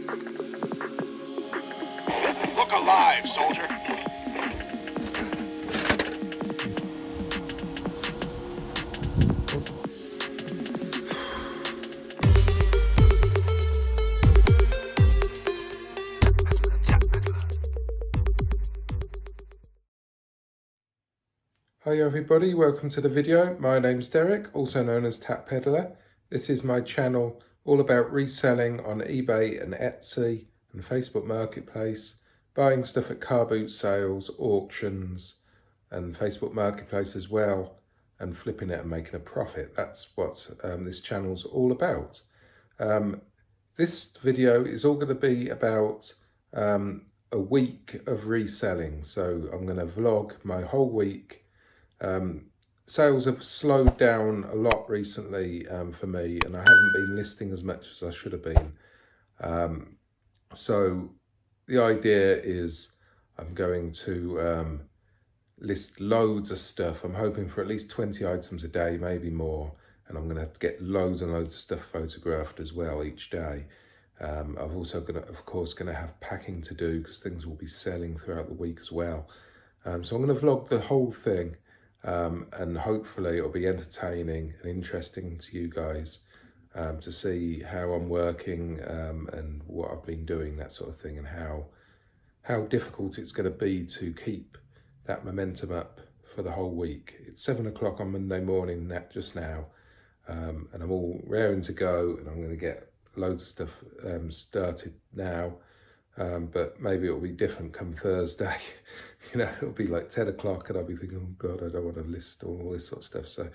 Look alive, soldier. Hi everybody, welcome to the video. My name's Derek, also known as Tap Peddler. This is my channel all about reselling on eBay and Etsy and Facebook Marketplace, buying stuff at car boot sales, auctions and Facebook Marketplace as well, and flipping it and making a profit. That's what this channel's all about. This video is all going to be about a week of reselling. So I'm going to vlog my whole week. Sales have slowed down a lot recently for me, and I haven't been listing as much as I should have been. So the idea is I'm going to list loads of stuff. I'm hoping for at least 20 items a day, maybe more, and I'm going to get loads and loads of stuff photographed as well each day. I've also of course going to have packing to do because things will be selling throughout the week as well. So I'm going to vlog the whole thing. And hopefully it'll be entertaining and interesting to you guys to see how I'm working and what I've been doing, that sort of thing, and how difficult it's going to be to keep that momentum up for the whole week. It's 7 o'clock on Monday morning just now, and I'm all raring to go, and I'm going to get loads of stuff started now. But maybe it'll be different come Thursday. You know, it'll be like 10 o'clock and I'll be thinking, oh God, I don't want to list all this sort of stuff. So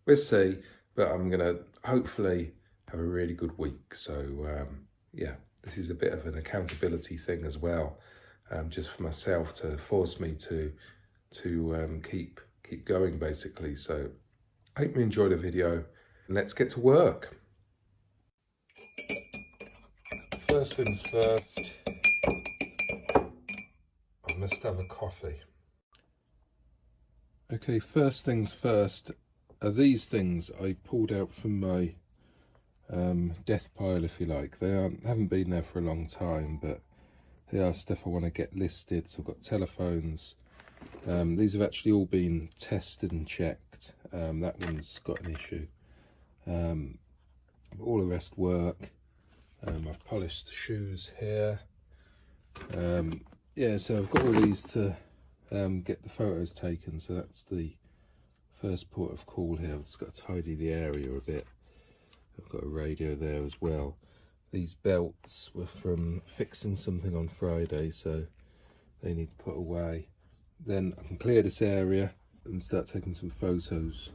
we'll see, but I'm going to hopefully have a really good week. So yeah, this is a bit of an accountability thing as well, just for myself to force me to keep going basically. So I hope you enjoy the video and let's get to work. First things first, I must have a coffee. Okay, first things first are these things I pulled out from my death pile, if you like. They haven't been there for a long time, but they are stuff I want to get listed. So I've got telephones. These have actually all been tested and checked. That one's got an issue. But all the rest work. I've polished the shoes here. Yeah, so I've got all these to get the photos taken. So that's the first port of call here. I've just got to tidy the area a bit. I've got a radio there as well. These belts were from fixing something on Friday, so they need put away. Then I can clear this area and start taking some photos.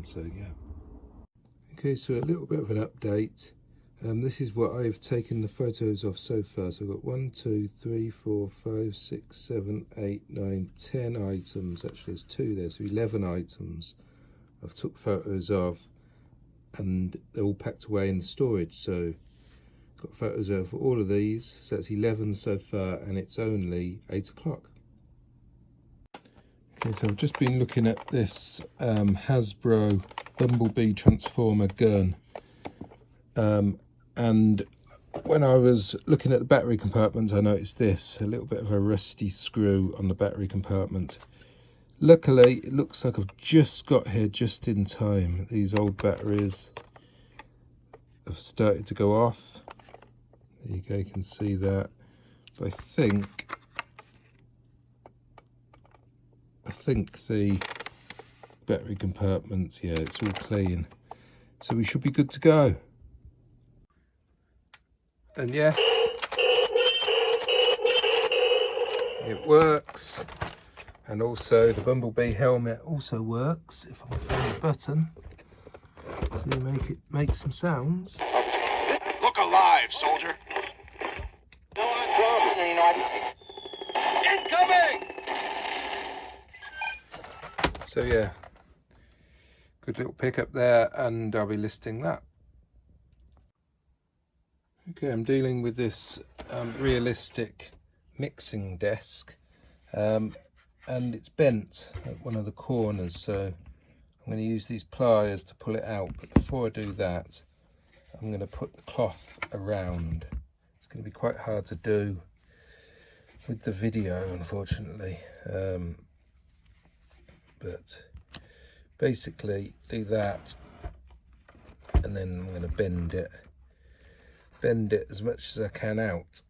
So yeah. Okay, so a little bit of an update. This is what I've taken the photos of so far. So I've got 1, 2, 3, 4, 5, 6, 7, 8, 9, 10 items. Actually, there's 2 there, so 11 items I've took photos of, and they're all packed away in storage. So I've got photos of all of these. So that's 11 so far, and it's only 8 o'clock. Okay, so I've just been looking at this Hasbro Bumblebee Transformer gun. And when I was looking at the battery compartment, I noticed this, a little bit of a rusty screw on the battery compartment. Luckily, it looks like I've just got here just in time. These old batteries have started to go off. There you go, you can see that. But I think the battery compartment, yeah, it's all clean. So we should be good to go. And yes, it works. And also the Bumblebee helmet also works, if I can find the button to make some sounds. Look alive, soldier. Incoming! So yeah, good little pickup there, and I'll be listing that. Okay, I'm dealing with this realistic mixing desk, and it's bent at one of the corners, so I'm going to use these pliers to pull it out. But before I do that, I'm going to put the cloth around. going to be quite hard to do with the video, unfortunately. But basically do that, and then I'm going to bend it as much as I can out.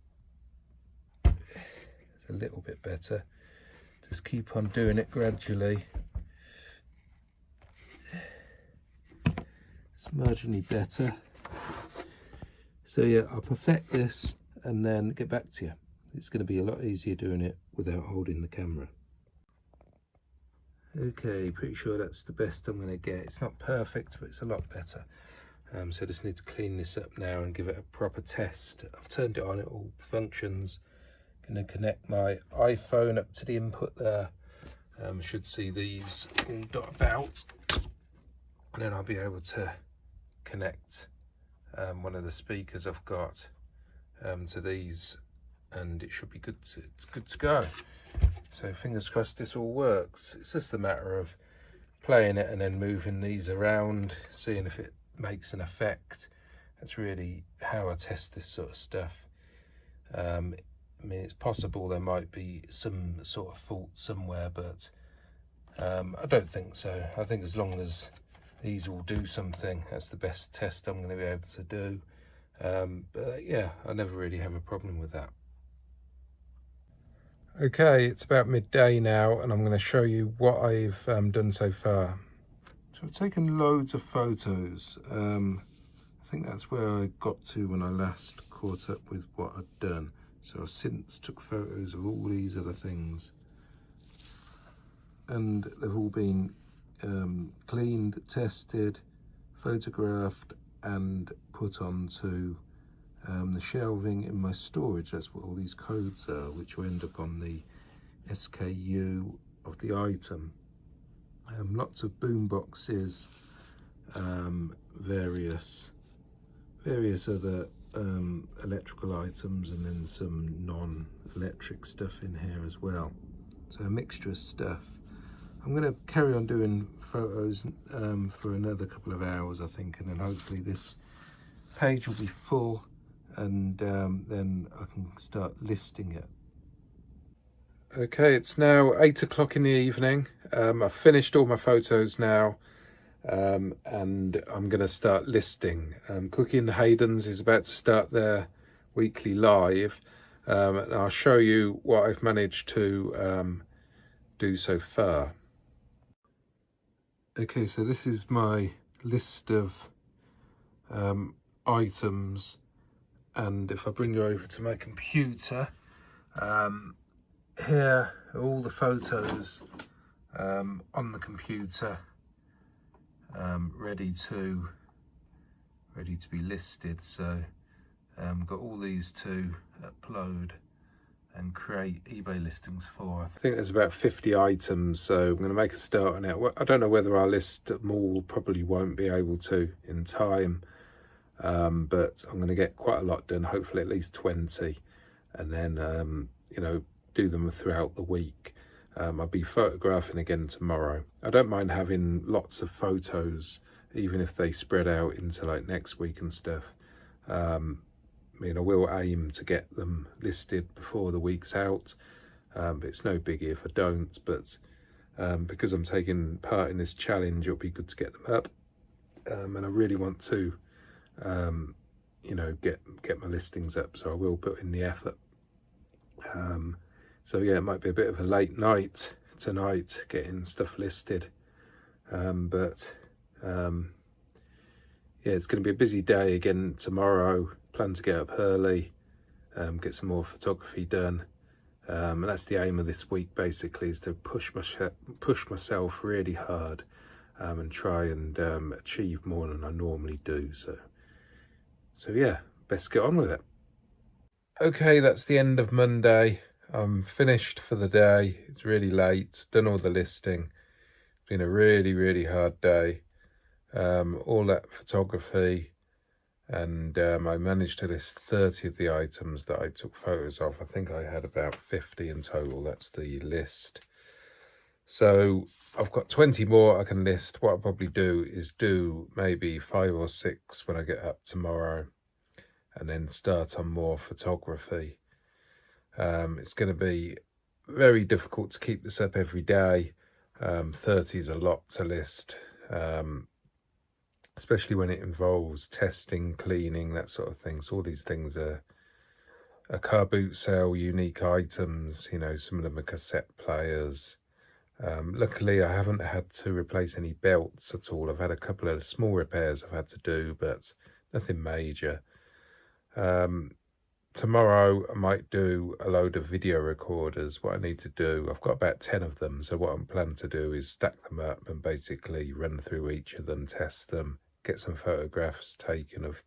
It's a little bit better. Just keep on doing it gradually. It's marginally better. So yeah, I'll perfect this and then get back to you. It's going to be a lot easier doing it without holding the camera. Okay, pretty sure that's the best I'm going to get. It's not perfect, but it's a lot better. So I just need to clean this up now and give it a proper test. I've turned it on, it all functions. Going to connect my iPhone up to the input there. Should see these all dot about, and then I'll be able to connect one of the speakers I've got to these, and it should be good to go. So fingers crossed this all works. It's just a matter of playing it and then moving these around, seeing if it makes an effect. That's really how I test this sort of stuff. I mean, it's possible there might be some sort of fault somewhere, but I don't think so. I think as long as these will do something, that's the best test I'm going to be able to do. But yeah, I never really have a problem with that. Okay, it's about midday now, and I'm going to show you what I've done so far. So I've taken loads of photos. I think that's where I got to when I last caught up with what I'd done. So I've since took photos of all these other things, and they've all been cleaned, tested, photographed, and put onto the shelving in my storage. That's what all these codes are, which will end up on the SKU of the item. Lots of boom boxes, various other electrical items, and then some non-electric stuff in here as well. So a mixture of stuff. I'm going to carry on doing photos for another couple of hours, I think, and then hopefully this page will be full, and then I can start listing it. Okay, it's now 8 o'clock in the evening. I've finished all my photos now, and I'm going to start listing. Cookie and Hayden's is about to start their weekly live, and I'll show you what I've managed to do so far. Okay, so this is my list of items, and if I bring you over to my computer, here are all the photos on the computer, ready to be listed. So got all these to upload and create eBay listings for. I think there's about 50 items, so I'm going to make a start on it. I don't know whether I'll list them all, probably won't be able to in time, but I'm going to get quite a lot done, hopefully at least 20, and then you know, do them throughout the week. I'll be photographing again tomorrow. I don't mind having lots of photos, even if they spread out into like next week and stuff. I mean, I will aim to get them listed before the week's out, but it's no biggie if I don't. But because I'm taking part in this challenge, it'll be good to get them up, and I really want to, you know, get my listings up. So I will put in the effort. So yeah, it might be a bit of a late night tonight getting stuff listed, but yeah, it's going to be a busy day again tomorrow. Plan to get up early, get some more photography done, and that's the aim of this week basically, is to push myself really hard, and try and achieve more than I normally do. So yeah, best get on with it. Okay, that's the end of Monday. I'm finished for the day. It's really late, done all the listing. It's been a really hard day, all that photography, and I managed to list 30 of the items that I took photos of. I think I had about 50 in total. That's the list. So I've got 20 more I can list. What I'll probably do is do maybe 5 or 6 when I get up tomorrow, and then start on more photography. It's going to be very difficult to keep this up every day. 30 is a lot to list, especially when it involves testing, cleaning, that sort of thing. So all these things are car boot sale, unique items, you know, some of them are cassette players. Luckily, I haven't had to replace any belts at all. I've had a couple of small repairs I've had to do, but nothing major. Tomorrow, I might do a load of video recorders. What I need to do, I've got about 10 of them, so what I'm planning to do is stack them up and basically run through each of them, test them, get some photographs taken of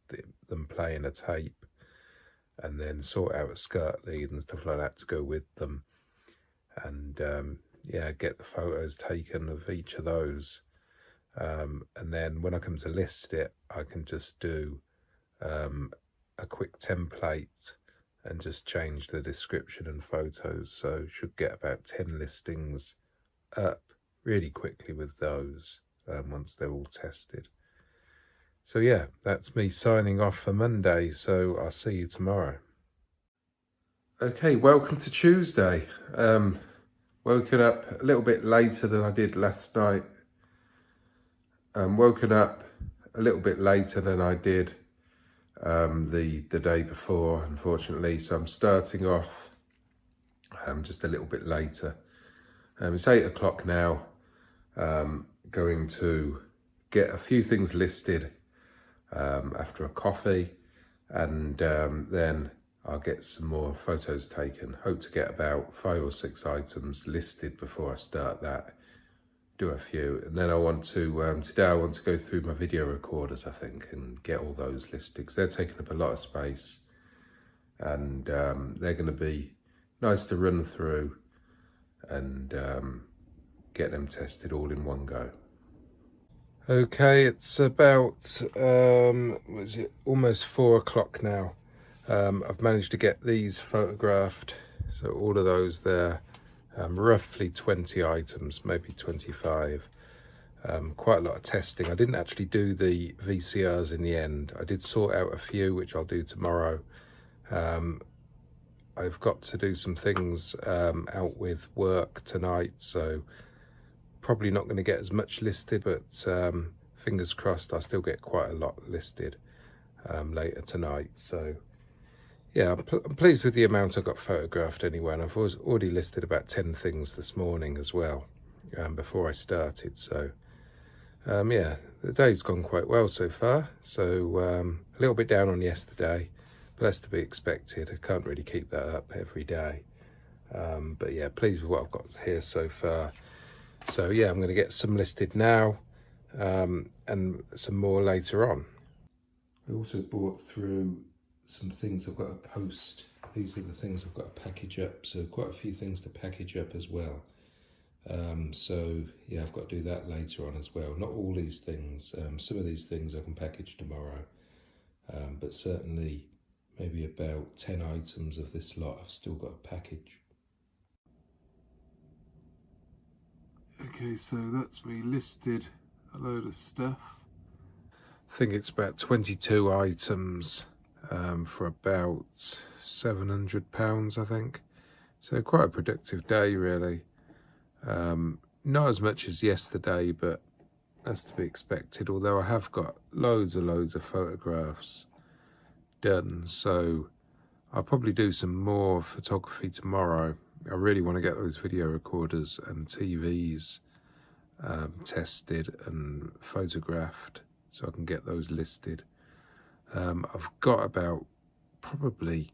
them playing a tape, and then sort out a skirt lead and stuff like that to go with them. And yeah, get the photos taken of each of those. And then when I come to list it, I can just do a quick template and just change the description and photos. So should get about 10 listings up really quickly with those once they're all tested. So yeah, that's me signing off for Monday. So I'll see you tomorrow. Okay, welcome to Tuesday. Woken up a little bit later than I did last night. Woken up a little bit later than I did the day before, unfortunately. So I'm starting off just a little bit later. It's 8 o'clock now. Going to get a few things listed after a coffee, and then I'll get some more photos taken. Hope to get about 5 or 6 items listed before I start that. Do a few, and then I want to, today I want to go through my video recorders, I think, and get all those listed, because they're taking up a lot of space, and they're going to be nice to run through and get them tested all in one go. Okay, it's about, almost 4 o'clock now. I've managed to get these photographed, so all of those there. Roughly 20 items, maybe 25. Quite a lot of testing. I didn't actually do the VCRs in the end. I did sort out a few, which I'll do tomorrow. I've got to do some things out with work tonight, so probably not going to get as much listed, but fingers crossed I'll still get quite a lot listed later tonight. So yeah, I'm pleased with the amount I got photographed anyway, and I've already listed about 10 things this morning as well, before I started. So, yeah, the day's gone quite well so far. So, a little bit down on yesterday, but that's to be expected. I can't really keep that up every day. But yeah, pleased with what I've got here so far. So yeah, I'm going to get some listed now, and some more later on. I also bought through some things I've got to post. These are the things I've got to package up, so quite a few things to package up as well. So yeah, I've got to do that later on as well. Not all these things, some of these things I can package tomorrow, but certainly maybe about 10 items of this lot I've still got to package. Okay, so that's me listed a load of stuff. I think it's about 22 items for about £700, I think. So quite a productive day, really. Not as much as yesterday, but that's to be expected. Although I have got loads of photographs done, so I'll probably do some more photography tomorrow. I really want to get those video recorders and TVs tested and photographed, so I can get those listed. I've got about probably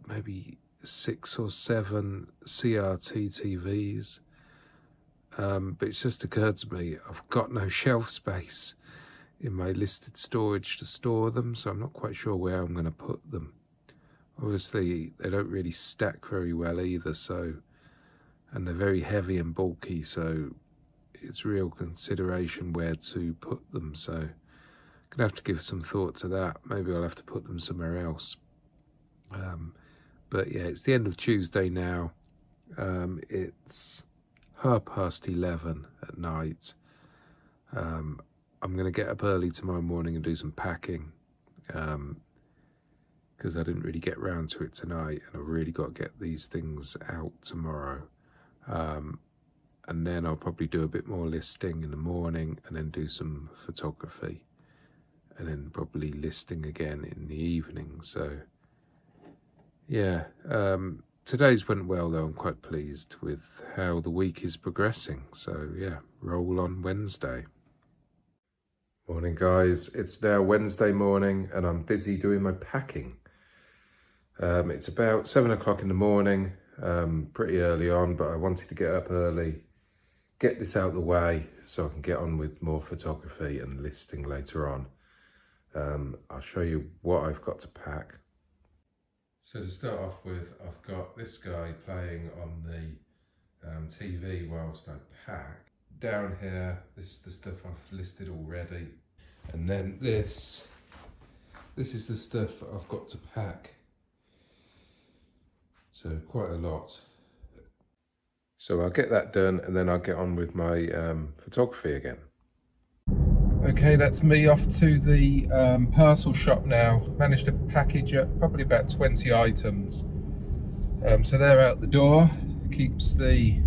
maybe 6 or 7 CRT TVs, but it's just occurred to me I've got no shelf space in my listed storage to store them, so I'm not quite sure where I'm going to put them. Obviously they don't really stack very well either, so, and they're very heavy and bulky, so it's real consideration where to put them. So gonna have to give some thought to that. Maybe I'll have to put them somewhere else. But yeah, it's the end of Tuesday now. It's 11:30 at night. I'm gonna get up early tomorrow morning and do some packing. because I didn't really get round to it tonight, and I've really got to get these things out tomorrow. And then I'll probably do a bit more listing in the morning, and then do some photography, and then probably listing again in the evening. So yeah, today's went well though. I'm quite pleased with how the week is progressing. So yeah, roll on Wednesday. Morning guys, it's now Wednesday morning and I'm busy doing my packing. It's about 7 o'clock in the morning, pretty early on, but I wanted to get up early, get this out of the way so I can get on with more photography and listing later on. I'll show you what I've got to pack. So to start off with, I've got this guy playing on the TV whilst I pack. Down here, this is the stuff I've listed already. And then this is the stuff I've got to pack. So quite a lot. So I'll get that done and then I'll get on with my photography again. Okay, that's me off to the parcel shop now. Managed to package up probably about 20 items. So they're out the door. Keeps the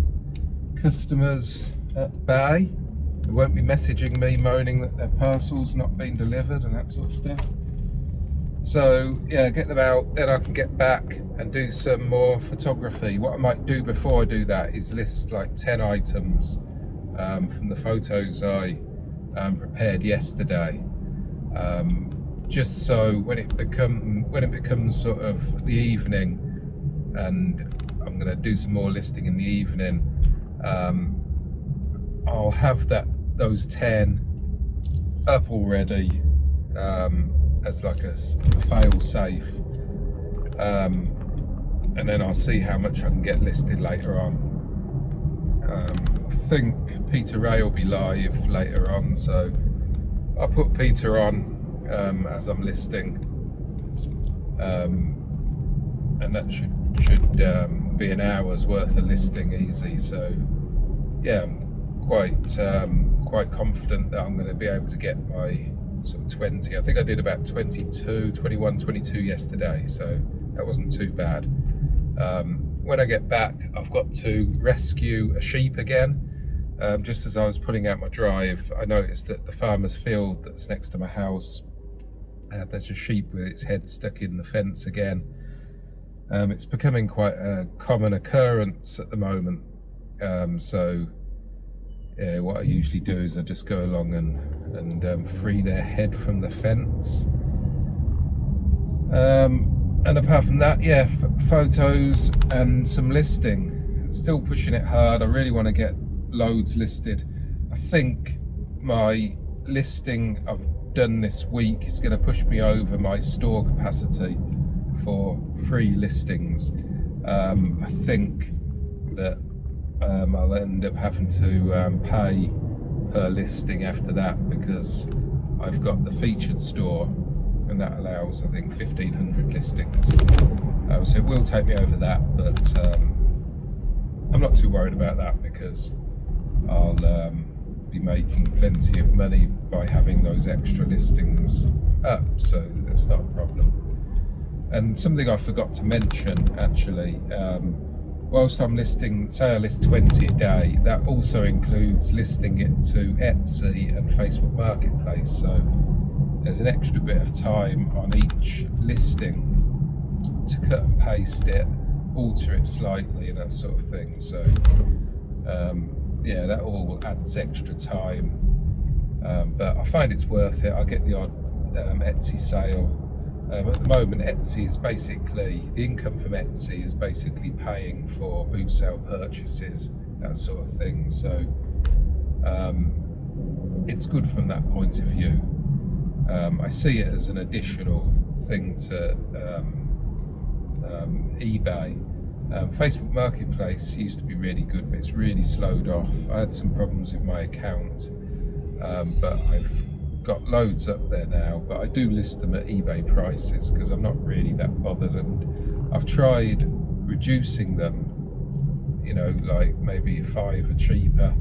customers at bay. They won't be messaging me moaning that their parcel's not been delivered and that sort of stuff. So yeah, get them out, then I can get back and do some more photography. What I might do before I do that is list like 10 items from the photos I prepared yesterday, just so when it becomes sort of the evening and I'm going to do some more listing in the evening, I'll have those 10 up already as like a fail safe, and then I'll see how much I can get listed later on. I think Peter Ray will be live later on, so I'll put Peter on as I'm listing, and that should be an hour's worth of listing easy. So yeah, I'm quite confident that I'm going to be able to get my sort of 20. I think I did about 21, 22 yesterday, so that wasn't too bad. When I get back, I've got to rescue a sheep again. Just as I was putting out my drive, I noticed that the farmer's field that's next to my house, there's a sheep with its head stuck in the fence again. It's becoming quite a common occurrence at the moment. So yeah, what I usually do is I just go along and free their head from the fence. And apart from that, yeah, photos and some listing. Still pushing it hard. I really want to get loads listed. I think my listing I've done this week is going to push me over my store capacity for free listings. I think that I'll end up having to pay per listing after that, because I've got the featured store and that allows, I think, 1,500 listings. So it will take me over that, but I'm not too worried about that because I'll be making plenty of money by having those extra listings up, so that's not a problem. And something I forgot to mention actually, whilst I'm listing, say I list 20 a day, that also includes listing it to Etsy and Facebook Marketplace. So there's an extra bit of time on each listing to cut and paste it, alter it slightly and that sort of thing. So yeah, that all adds extra time, but I find it's worth it. I get the odd Etsy sale. At the moment, Etsy is basically, the income from Etsy is basically paying for boot sale purchases, that sort of thing. So it's good from that point of view. I see it as an additional thing to eBay. Facebook Marketplace used to be really good, but it's really slowed off. I had some problems with my account, but I've got loads up there now, but I do list them at eBay prices because I'm not really that bothered, and I've tried reducing them, you know, like maybe $5 cheaper,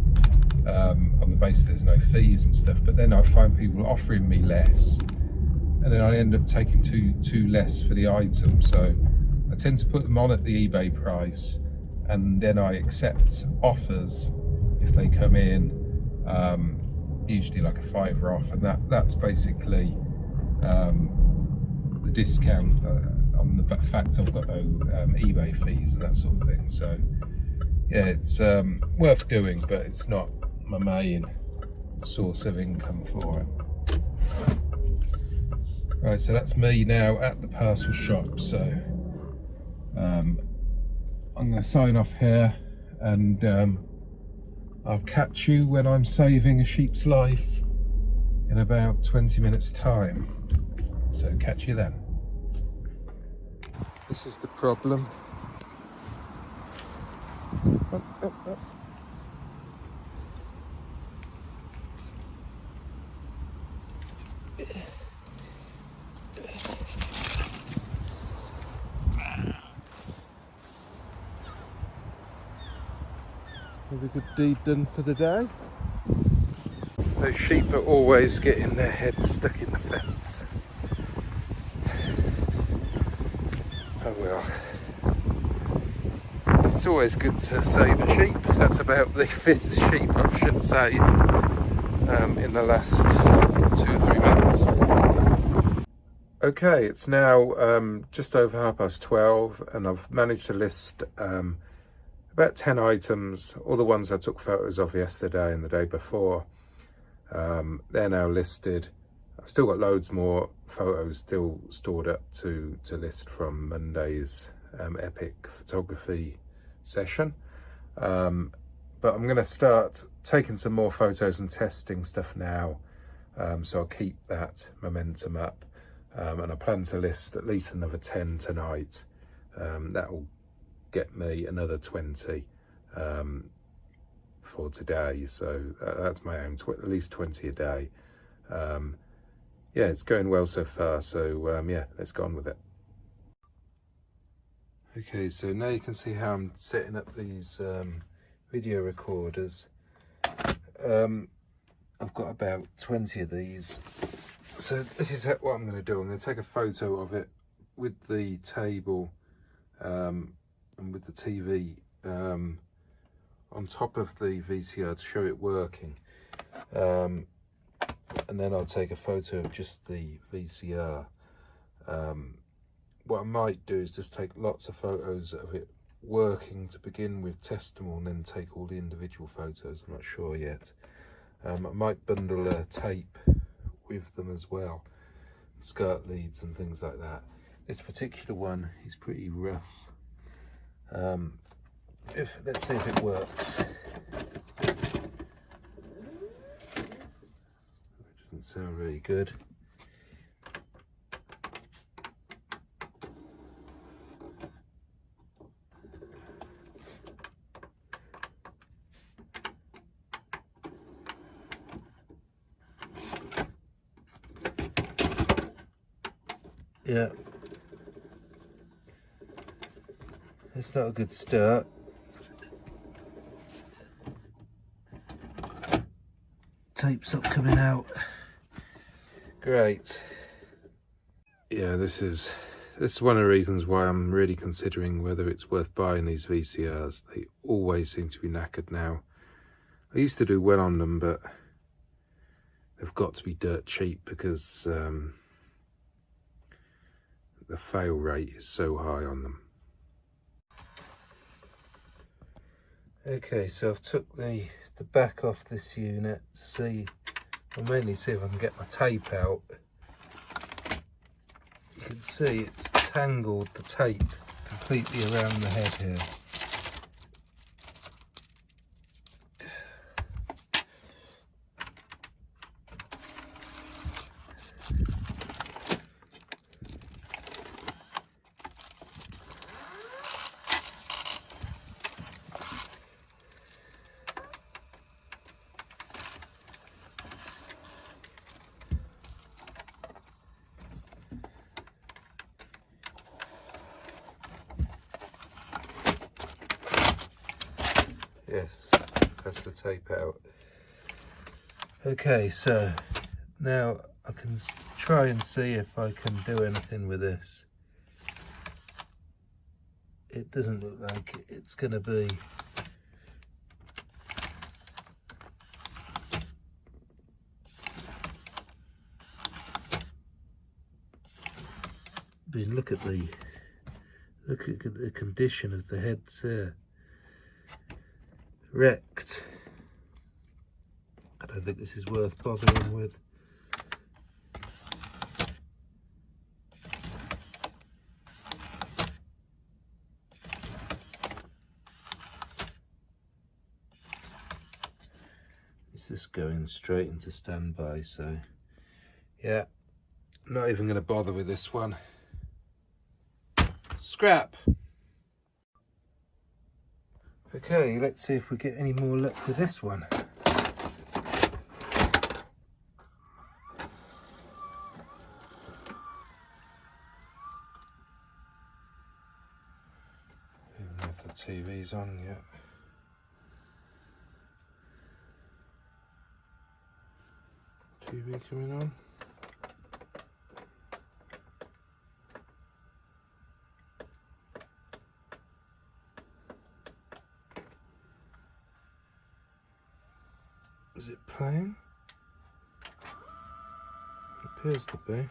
on the basis there's no fees and stuff, but then I find people offering me less, and then I end up taking two less for the item. So I tend to put them on at the eBay price, and then I accept offers if they come in, usually like a £5 off, and that's basically the discount on the fact I've got no eBay fees and that sort of thing. So yeah, it's worth doing, but it's not my main source of income for it. Right, so that's me now at the parcel shop. So I'm going to sign off here, and I'll catch you when I'm saving a sheep's life in about 20 minutes time. So catch you then. This is the problem. With a good deed done for the day. Those sheep are always getting their heads stuck in the fence. Oh well. It's always good to save a sheep. That's about the 5th sheep I've should save in the last 2 or 3 months. Okay, it's now just over 12:30, and I've managed to list about 10 items, all the ones I took photos of yesterday and the day before. They're now listed. I've still got loads more photos still stored up to list from Monday's epic photography session. But I'm going to start taking some more photos and testing stuff now, so I'll keep that momentum up, and I plan to list at least another 10 tonight. That will get me another 20 for today, so that's my aim, at least 20 a day. Yeah, it's going well so far, so yeah, let's go on with it. Okay, so now you can see how I'm setting up these video recorders. I've got about 20 of these. So this is what I'm going to do. I'm going to take a photo of it with the table and with the TV on top of the VCR to show it working. And then I'll take a photo of just the VCR. What I might do is just take lots of photos of it working to begin with, test them all, and then take all the individual photos. I'm not sure yet. I might bundle a tape with them as well, skirt leads and things like that. This particular one is pretty rough. Let's see if it works. It doesn't sound really good. Yeah, it's not a good start. Tape's not coming out. Great. Yeah, this is one of the reasons why I'm really considering whether it's worth buying these VCRs. They always seem to be knackered now. I used to do well on them, but they've got to be dirt cheap because the fail rate is so high on them. Okay, so I've took the back off this unit to see, I'll mainly see if I can get my tape out. You can see it's tangled the tape completely around the head here. Yes, that's the tape out. Okay, so now I can try and see if I can do anything with this. It doesn't look like it's going to be. But look at the condition of the heads there. Wrecked. I don't think this is worth bothering with. It's just going straight into standby, so yeah, not even going to bother with this one. Scrap. Okay, let's see if we get any more luck with this one. Even if the TV's on yet. TV coming on. Is it playing? It appears to be.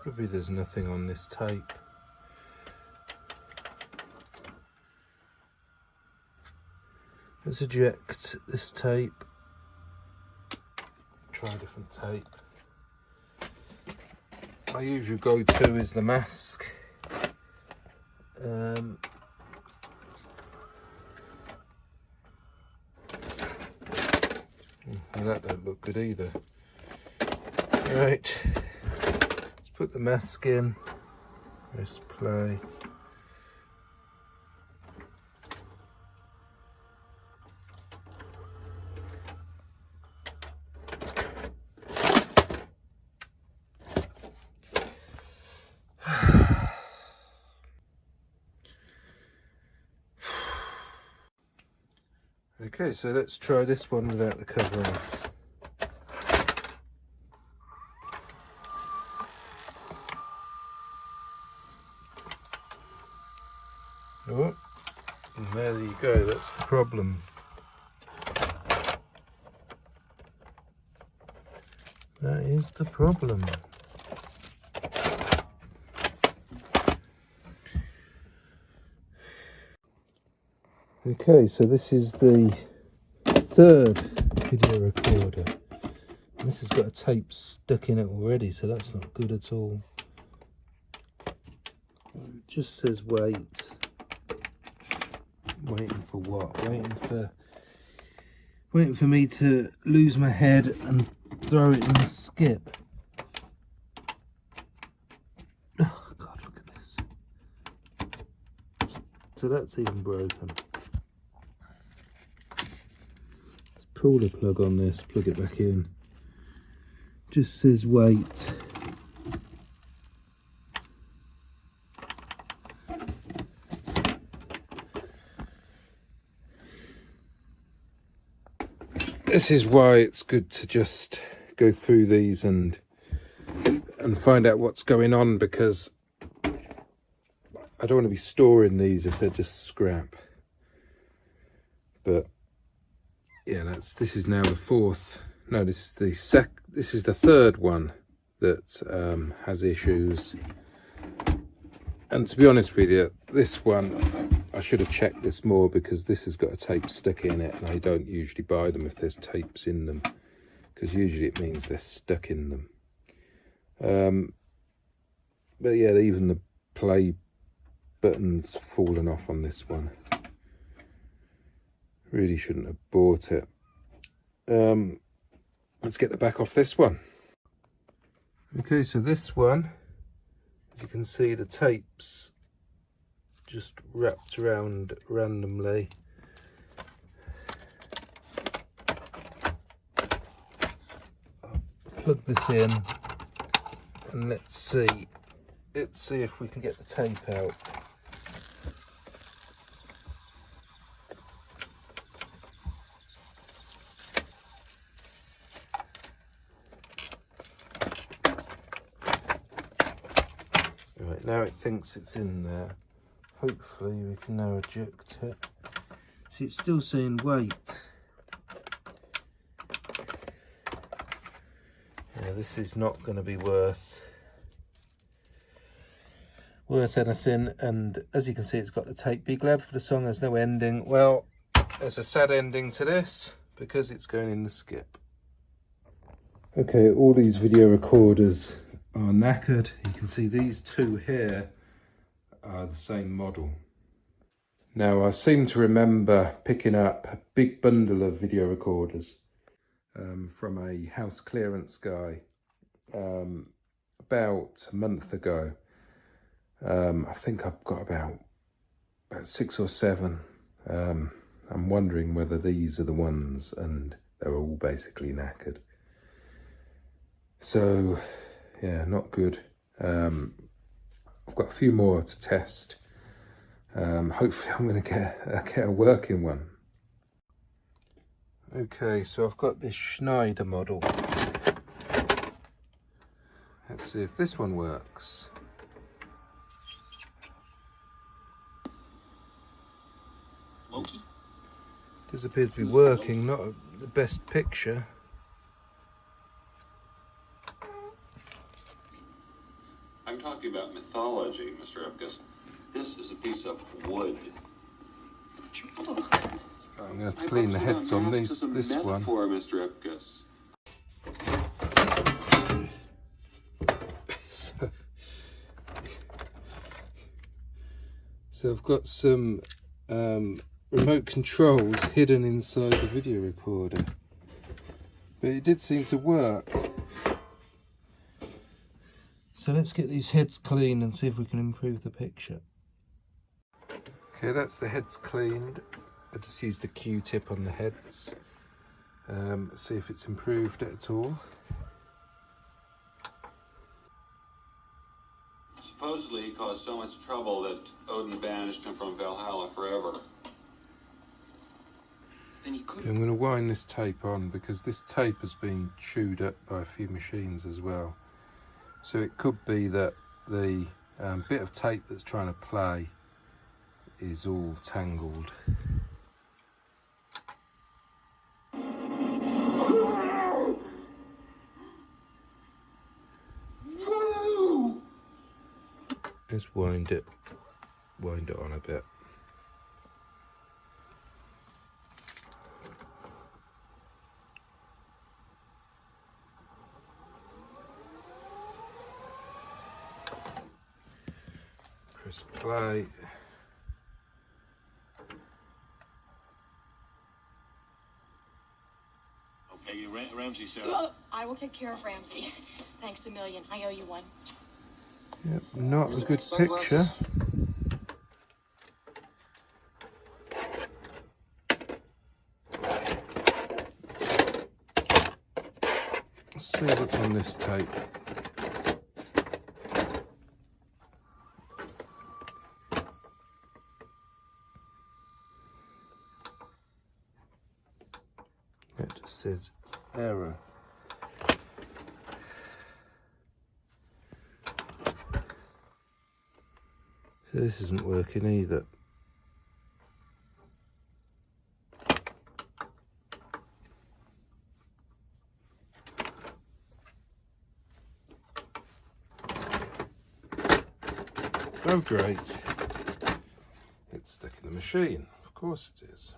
Probably there's nothing on this tape. Let's eject this tape. Try a different tape. My usual go-to is the mask. That don't look good either. Right, let's put the mask in. Press play. Okay, so let's try this one without the cover on. Oh, and there you go, that's the problem. That is the problem. Okay, so this is the third video recorder. And this has got a tape stuck in it already, so that's not good at all. It just says wait. Waiting for what? Waiting for me to lose my head and throw it in the skip. Oh God, look at this. So that's even broken. Pull the plug on this, plug it back in. Just says wait. This is why it's good to just go through these and find out what's going on, because I don't want to be storing these if they're just scrap. But yeah, this is now the fourth. No, this is the third one that has issues. And to be honest with you, this one I should have checked this more, because this has got a tape stuck in it, and I don't usually buy them if there's tapes in them, because usually it means they're stuck in them. But yeah, even the play button's fallen off on this one. Really shouldn't have bought it. Let's get the back off this one. Okay, so this one, as you can see, the tape's just wrapped around randomly. I'll plug this in and let's see if we can get the tape out. Right, now it thinks it's in there. Hopefully we can now eject it. See, it's still saying wait. Yeah, this is not going to be worth anything, and as you can see, it's got the tape. Be glad for the song, there's no ending. Well, there's a sad ending to this because it's going in the skip. Okay, all these video recorders are knackered. You can see these two here are the same model. Now, I seem to remember picking up a big bundle of video recorders from a house clearance guy about a month ago. I think I've got about 6 or 7. I'm wondering whether these are the ones, and they're all basically knackered. So, yeah, not good. I've got a few more to test. Hopefully I'm going to get a working one. Okay, so I've got this Schneider model. Let's see if this one works. Loki? Does appear to be working, not the best picture. I'm talking about mythology, Mr. Epkus. This is a piece of wood. I'm going to have to clean the heads on this one. Metaphor, Mr. Epkus. So I've got some remote controls hidden inside the video recorder, but it did seem to work. So let's get these heads clean and see if we can improve the picture. Okay, that's the heads cleaned. I just used a Q-tip on the heads. See if it's improved it at all. Supposedly he caused so much trouble that Odin banished him from Valhalla forever. Then he could. I'm going to wind this tape on because this tape has been chewed up by a few machines as well. So it could be that the bit of tape that's trying to play is all tangled. Let's wind it on a bit. Press play. Okay, Ramsey said. I will take care of Ramsey. Thanks a million. I owe you one. Yep, not a good picture. Let's see what's on this tape. It just says error. So this isn't working either. Oh great. It's stuck in the machine. Of course it is.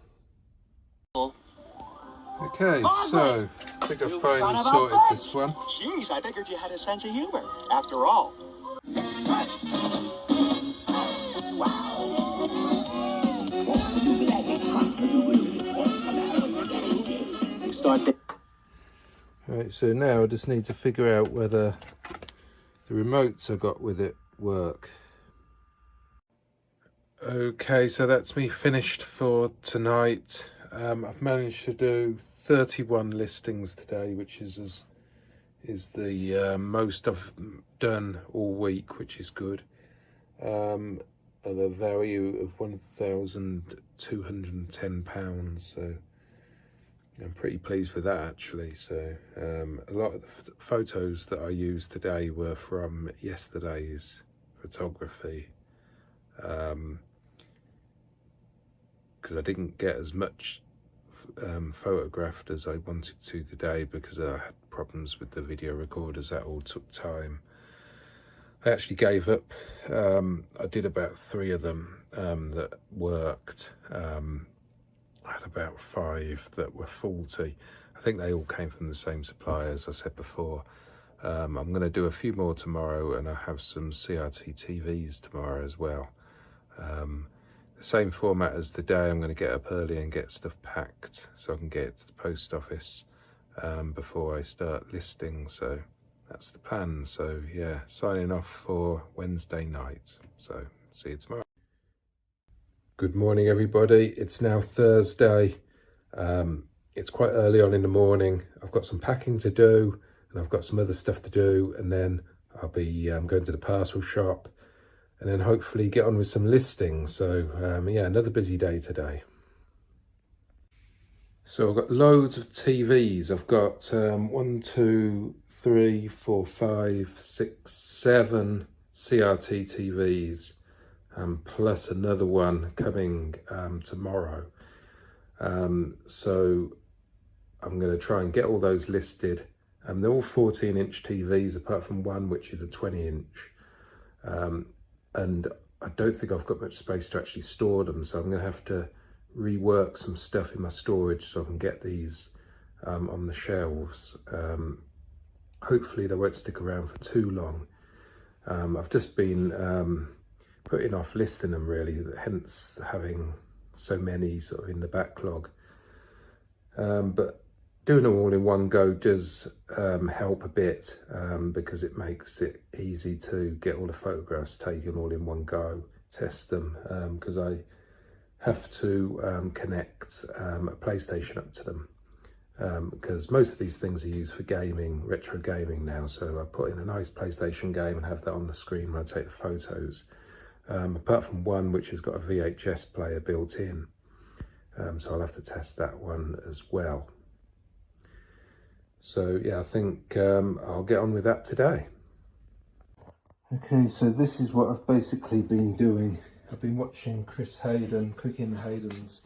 Okay, so I think I finally sorted this one. Jeez, I figured you had a sense of humor, after all. Right, so now I just need to figure out whether the remotes I got with it work. Okay, so that's me finished for tonight. I've managed to do 31 listings today, which is the most I've done all week, which is good. At a value of £1,210, so I'm pretty pleased with that actually. So a lot of the photos that I used today were from yesterday's photography, because I didn't get as much photographed as I wanted to today because I had problems with the video recorders. That all took time. I actually gave up. I did about 3 of them that worked. I had about 5 that were faulty. I think they all came from the same supplier, as I said before. I'm going to do a few more tomorrow, and I have some CRT TVs tomorrow as well. The same format as today. I'm going to get up early and get stuff packed so I can get it to the post office before I start listing. So that's the plan. So yeah, signing off for Wednesday night. So see you tomorrow. Good morning, everybody. It's now Thursday. It's quite early on in the morning. I've got some packing to do, and I've got some other stuff to do, and then I'll be going to the parcel shop, and then hopefully get on with some listings. So yeah, another busy day today. So I've got loads of TVs. I've got 1, 2, 3, 4, 5, 6, 7 CRT TVs, plus another one coming tomorrow. So I'm going to try and get all those listed. They're all 14-inch TVs, apart from one which is a 20-inch. And I don't think I've got much space to actually store them, so I'm going to have to rework some stuff in my storage so I can get these on the shelves. Hopefully they won't stick around for too long. I've just been putting off listing them, really, hence having so many sort of in the backlog. But doing them all in one go does help a bit, because it makes it easy to get all the photographs taken all in one go, test them, because I have to connect a PlayStation up to them, because most of these things are used for gaming, retro gaming now. So I put in a nice PlayStation game and have that on the screen when I take the photos, apart from one which has got a VHS player built in. So I'll have to test that one as well. So yeah, I think I'll get on with that today. Okay, so this is what I've basically been doing. I've been watching Chris Hayden, Cooking Hayden's,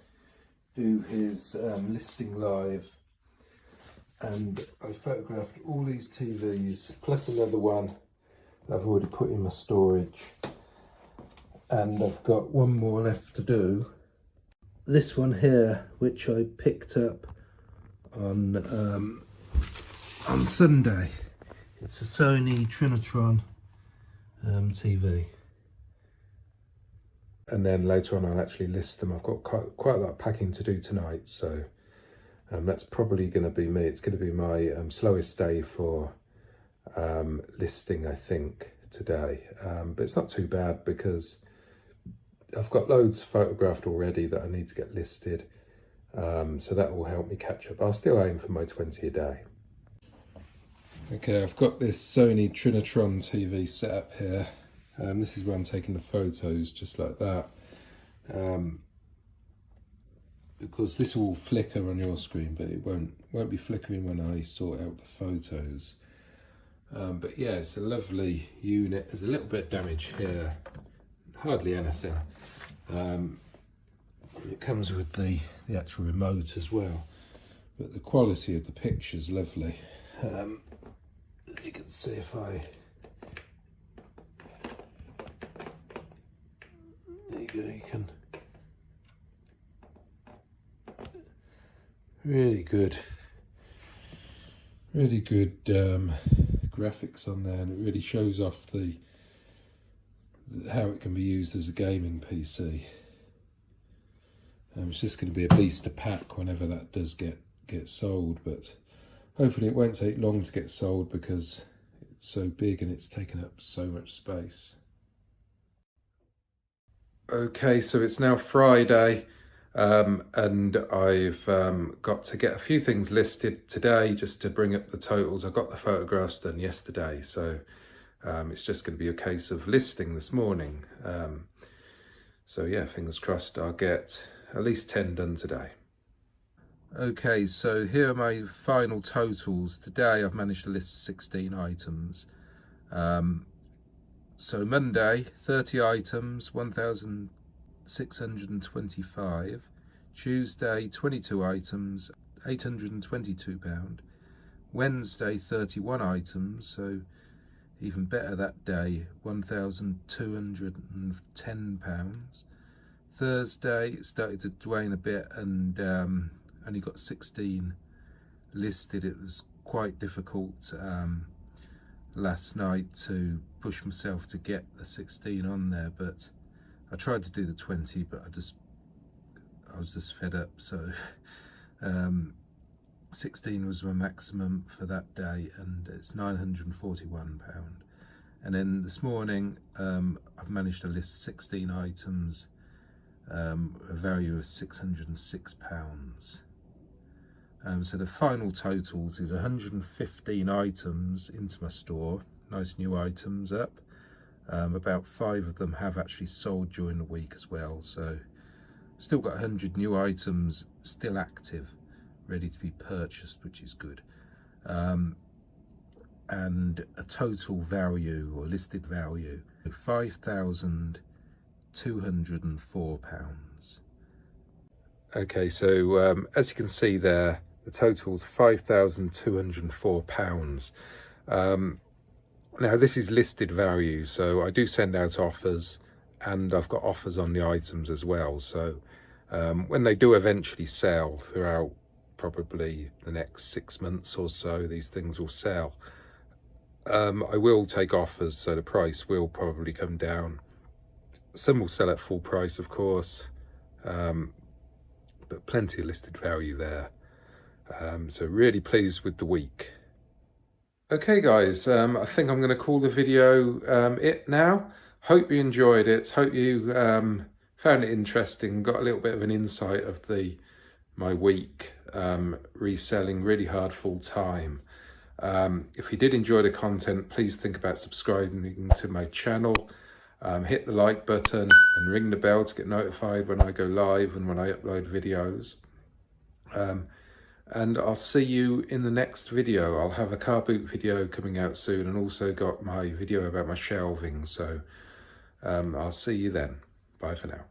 do his listing live. And I photographed all these TVs, plus another one that I've already put in my storage. And I've got one more left to do. This one here, which I picked up on Sunday. It's a Sony Trinitron TV. And then later on I'll actually list them. I've got quite a lot of packing to do tonight, so that's probably going to be me. It's going to be my slowest day for listing, I think, today. But it's not too bad because I've got loads photographed already that I need to get listed. So that will help me catch up. I'll still aim for my 20 a day. Okay, I've got this Sony Trinitron TV set up here. This is where I'm taking the photos, just like that. Because this will flicker on your screen, but it won't be flickering when I sort out the photos. But yeah, it's a lovely unit. There's a little bit of damage here, hardly anything. It comes with the actual remote as well, but the quality of the picture's lovely. As you can see, if I... There you go, you can... Really good graphics on there, and it really shows off how it can be used as a gaming PC. It's just going to be a beast to pack whenever that does get sold, but hopefully it won't take long to get sold because it's so big and it's taken up so much space. Okay, so it's now Friday, and I've got to get a few things listed today just to bring up the totals. I got the photographs done yesterday, so it's just going to be a case of listing this morning. So yeah, fingers crossed I'll get at least 10 done today. Okay, so here are my final totals. Today I've managed to list 16 items. So Monday, 30 items, 1,625. Tuesday, 22 items, £822. Wednesday, 31 items, so even better that day, £1,210. Thursday, it started to wane a bit and only got 16 listed. It was quite difficult last night to push myself to get the 16 on there, but I tried to do the 20, but I was just fed up, so 16 was my maximum for that day, and it's £941. And then this morning I've managed to list 16 items, a value of £606. So the final totals is 115 items into my store, nice new items up. About 5 of them have actually sold during the week as well, so still got 100 new items still active, ready to be purchased, which is good. And a total value, or listed value, of £5,204. Okay, so as you can see there, the total is £5,204. Now this is listed value, so I do send out offers, and I've got offers on the items as well. So when they do eventually sell throughout probably the next 6 months or so, these things will sell. I will take offers, so the price will probably come down. Some will sell at full price, of course, but plenty of listed value there. So really pleased with the week. Okay guys, I think I'm going to call the video it now. Hope you enjoyed it. Hope you found it interesting, got a little bit of an insight of my week reselling really hard full time. If you did enjoy the content, please think about subscribing to my channel. Hit the like button and ring the bell to get notified when I go live and when I upload videos. And I'll see you in the next video. I'll have a car boot video coming out soon, and also got my video about my shelving. So I'll see you then. Bye for now.